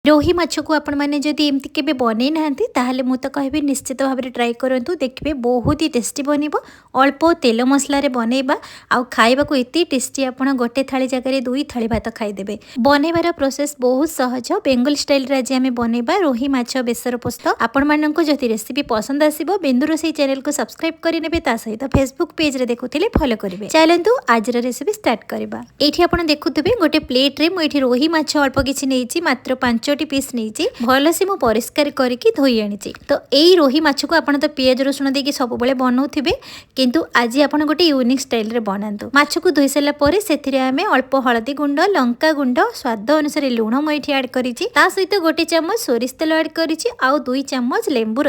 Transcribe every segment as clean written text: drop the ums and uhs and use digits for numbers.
रोही माछ को आपण मैंने जदि एमती केबे बनै नाहंती ताहले मु तो कहबी निश्चित भाव में ट्राई करंतु देखिए बहुत ही टेस्टी बनइबो। अल्प तेल मसला रे बनइबा आउ खाइबा को एते टेस्टी आपण गोटे थाली जगह दुई थाली भात खाइदेबे। बनइबार प्रोसेस बहुत सहज बेंगल स्टाइल रे आज आमे बनइबा रोही माछ बेसर पोस्त। आपण माननको जदि रेसिपी पसंद आसीबो बिंदुरोसई चैनल को सब्सक्राइब करि नेबे ता सहित फेसबुक पेज रे देखुथिले फॉलो करिवे। चलंतु आज रे रेसिपी स्टार्ट करबा। एठी आपण देखुथिबे गोटे प्लेट रे मु एठी रोही माछ अल्प किछि नेइछि मात्र 5 पीस नहीं भल से मुझे परिष्कार करके धोई आनी। तो यही रोही माछ को आप तो पियाज रसुण देकी सब बनाऊे किंतु आज आप गोटे यूनिक स्टाइल रे बनातु। माछ को धोई सारापर से अल्प हलदी गुंड लंका गुंड स्वाद अनुसार लुण मुझे आड कर सहित गोटे चामच सोरिष तेल आड कर 2 चामच लेंबू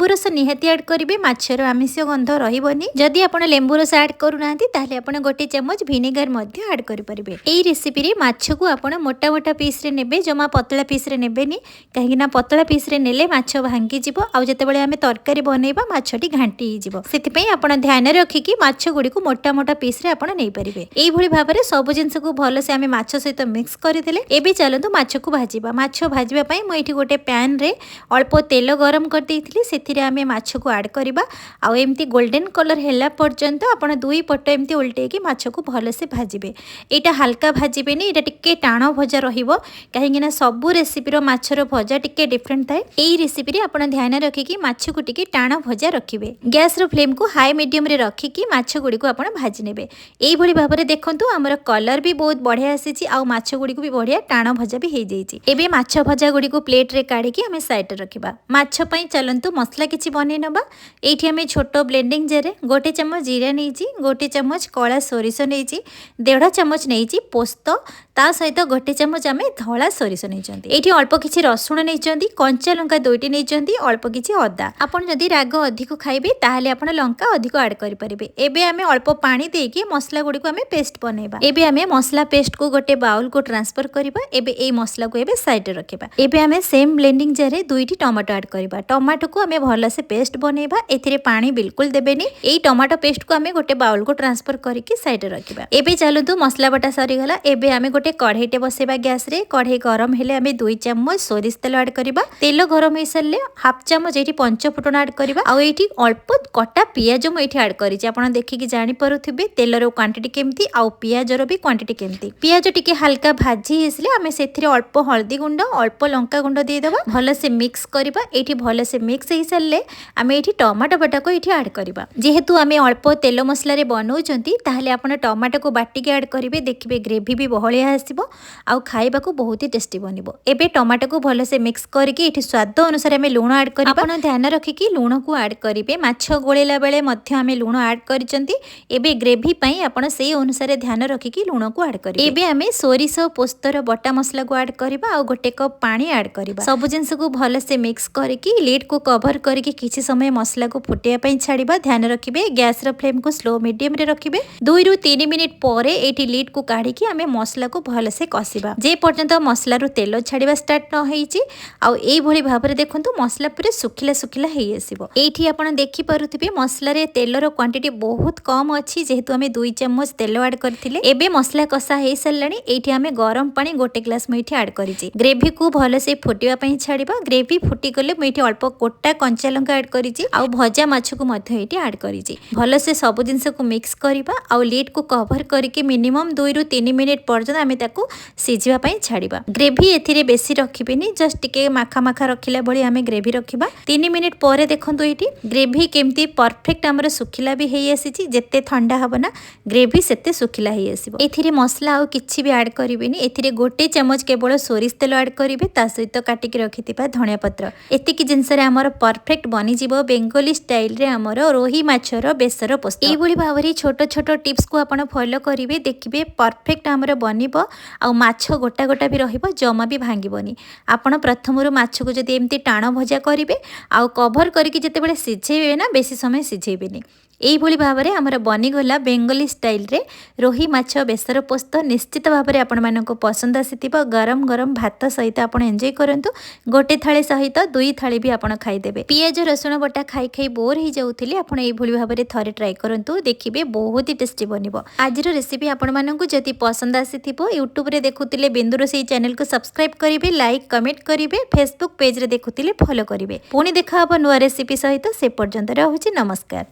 रस निहाती आड करेंगे। माछर आमिष गंध रही जदि आप लेंबू रस आड करूना आप गोटे चामच भिनेगार आड करेंगे। यही रेसिपी माछ को आप मोटा मोटा पीस रे नेबे जमा पतला पीस रे नेबेनी कहीं पतला पीस रे नेले माछ भांगी जिवो आउ जेतेबेले आमे तरकारी बनैबा माछटी घांटी जिवो। सेतिपई आपण ध्यान रखिकी माछ गुडी को मोटा मोटा पीस रे आपण नै परिबे। एई भली भाबरे सब जिंस को भल से आमे माछ सहित मिक्स करिदेले। एबे चलंतु माछ को भाजिबा। माछ भाजिबा पई म एठी गोटे पैन रे अल्प तेल गरम कर देइथिली सेथिरे आमे माछ को ऐड करबा आउ एम्ति गोल्डन कलर हैला पर्यंत आपण दुई पट एम्ति उल्टे की माछ को भल से भाजिबे। एटा हल्का भाजिबेनी एटा टिके टाणो भजा रहिबो काहेकि सब रेसिपी माछर भजा टिके डिफरेंट थाए। एई रेसिपी रे आपण ध्यान रखिकी माछ को टिके टाणो भजा रखिबे। गैस रो फ्लेम को हाई मीडियम रे रखिकी माछ गुडी को आपण भाजी नेबे। एई भली भाबरे देखंतु हमर कलर भी बहुत बढ़िया आसीची आ माछ गुडी को भी बढ़िया टाणो भजा भी हे जाईची। एबे माछ भजा गुडी को प्लेट रे काढिकी हमें साइड रे रखिबा। माछ पई चलंतु मसला किछि बनै नबा। एठी हमें छोटो ब्लेंडिंग जार गोटे चम्मच जीरा नेइची गोटे चम्मच कला सोरिष नेइची 1.5 चम्मच नेइची पोस्त ता सहित गोटे चम्मच आमे धला सोरिष नेइचंती। एठी अल्प किछि रसुण नेइचंती कंचा लंका 2टी नेइचंती अल्प किछि अदा। आपण जदि राग अधिक खाइबे ताहाले आपण लंका अधिक ऐड करि परिबे। एबे आमे अल्प पानी देकी मसला गुडी को आमे पेस्ट बनेबा। एबे आमे मसला पेस्ट को गोटे बाउल को ट्रांसफर करिबा। एबे एई मसला को एबे साइड रे रखिबा। एबे आमे सेम ब्लेंडिंग जार रे 2टी टमाटो ऐड करिबा। टमाटो को आमे भल से पेस्ट बनेबा। एथिरे पानी बिल्कुल देबेनी। एई टमाटो पेस्ट को आमे गोटे बाउल को ट्रांसफर करिके साइड रे रखिबा। एबे चलंतु मसला बटा सरी गला। एबे आमे गोटे कढ़ईटे बसेबा गैस रे। कढ़ई गरम हेले आमे 2 चम्मच सोरिष तेल ऐड करिबा। तेल गरम हे सरले हाफ चम्मच एठी पंच फुटण ऐड करिबा। आ एठी अल्प कटा पियाज म एठी ऐड करिछि। आपण देखिकि जानि परुथिबे तेलर क्वांटिटी केमती आ पियाजर भी क्वांटिटी केमती। पियाज टिके हल्का भाजी हेसले आमे सेथिरे अल्प हल्दी गुंड अल्प लंका गुंड दे देबा। भल से मिक्स करिबा। एठी भल से मिक्स हे सरले आमे एठी टमाटो बटा को एठी ऐड करिबा। जेहेतु आमे अल्प तेल मसला रे बनौचंती ताहले आपण टमाटो को बाटी के ऐड करिवे। देखिबे ग्रेवी भी बहलिया आसीबो आ खाइबा को बहुत ही टेस्टी बनिबो। एबे टमाटो को भल से मिक्स करके एठी स्वाद अनुसार आमे लूण ऐड करिबा। आपण ध्यान रखिकी लूण को ऐड करिवे। माछ गोळेला बेले मध्य आमे लूण ऐड करिसंती। एबे ग्रेवी पई आपण सेही अनुसार ध्यान रखिकी लूण को ऐड करिवे। एबे आमे सोरिष पोस्तर बटा मसला को ऐड करिबा आ गोटे कप पानी ऐड करिबा। सब जिंस को भल से मिक्स करके लिड को कवर करके किछि समय मसला को फुटिया पई छाड़िबा। ध्यान रखिबे गैस रो फ्लेम को स्लो मीडियम रे रखिबे। 2 रु 3 मिनिट परे एठी लिड को काढिकी आमे मसला को भल से कसिबा जे पर्यंत मसला रो तेल छाड़िबा स्टार्ट न होईची। आ एई भली भाबरे देखंतु मसला पूरे सुखिला सुखिला हेई आसीबो। एठी आपण देखि परुथिबे मसला रे तेलर क्वांटिटी बहुत कम अछि जेहेतु आमे 2 चम्मच तेल ऐड करथिले। एबे मसला कसा हेई सल्लानी। एठी आमे गरम पानी गोटे ग्लास मेठी ऐड करिछि। ग्रेवी को भल से फुटिबा पई छाड़िबा। ग्रेवी फुटी गले मेठी अल्प कोटा कंचा लंका ऐड करिछि आ भजा माछ को मध्य एठी ऐड करिछि। भल से सब जिंस को मिक्स करिबा आ लिड को कवर करके मिनिमम 2 रु 3 मिनिट पर्यंत आमे ताको सिझिबा पई छाड़िबा। ग्रेवी एथिरे बेसी रखिबेनी जस्ट टिके माखा माखा रखिला बळी आमे ग्रेवी रखिबा। 3 मिनिट परे देखंतु एठी ग्रेवी केमती परफेक्ट हमर सुखिला भी हेई आसीची। जेते ठंडा हबना ग्रेवी सेते सुखिला हेई आसीबो। एथिरे मसला आ किछि भी ऐड करिबेनी। एथिरे गोटे चम्मच केवल सोरिष तेल ऐड करिवे ता सहित काटिक रखिथिबा धनिया पत्र। एतिकी जिंस रे हमर परफेक्ट बनि जिवो बेंगली स्टाइल रे हमर रोही माछर बेसर पोस्त। एई भली भाबरे छोटो छोटो टिप्स को आपण फॉलो करिवे देखिबे परफेक्ट हमर बनिबो आ माछ गोटा गोटा भी रहिबो जमा भी भांगिबोनी। आपण प्रथमरु माछ को जदि एमती टाण भजा करिवे आ कवर करके जेतेबेले सिझेइबे ना बेसी समय सिझेइबेनी। এইଭଳି ଭାବରେ ଆମର ବନିଗଲା ବେଙ୍ଗଲି ଷ୍ଟାଇଲ୍ରେ ରୋହି ମାଛ ବେସର ପୋସ୍ତ। ନିଶ୍ଚିତ ଭାବରେ ଆପଣମାନଙ୍କୁ ପସନ୍ଦ ଆସିଥିବ। ଗରମ ଗରମ ଭାତ ସହିତ ଆପଣ ଏନ୍ଜୟ କରନ୍ତୁ। ଗୋଟେ ଥାଳି ସହିତ 2 ଥାଳି ବି ଆପଣ ଖାଇଦେବେ। ପିଆଜ ରସୁଣ ବଟା ଖାଇ ଖାଇ ବୋର୍ ହେଇଯାଉଥିଲେ ଆପଣ এইଭଳି ଭାବରେ ଥରେ ଟ୍ରାଏ କରନ୍ତୁ, ଦେଖିବେ ବହୁତ ହି ଟେଷ୍ଟି ବନିବ। ଆଜିର ରେସିପି ଆପଣମାନଙ୍କୁ ଯଦି ପସନ୍ଦ ଆସିଥିବ ୟୁଟ୍ୟୁବରେ ଦେଖୁଥିଲେ ବିନ୍ଦୁରୋଷେଇ ଚ୍ୟାନେଲକୁ ସବସ୍କ୍ରାଇବ୍ କରିବେ, ଲାଇକ୍ କମେଣ୍ଟ କରିବେ, ଫେସବୁକ୍ ପେଜରେ ଦେଖୁଥିଲେ ଫଲୋ କରିବେ। ପୁଣି ଦେଖା ହେବ ନୂଆ ରେସିପି ସହିତ। ସେ ପର୍ଯ୍ୟନ୍ତ ରହୁଛି, ନମସ୍କାର।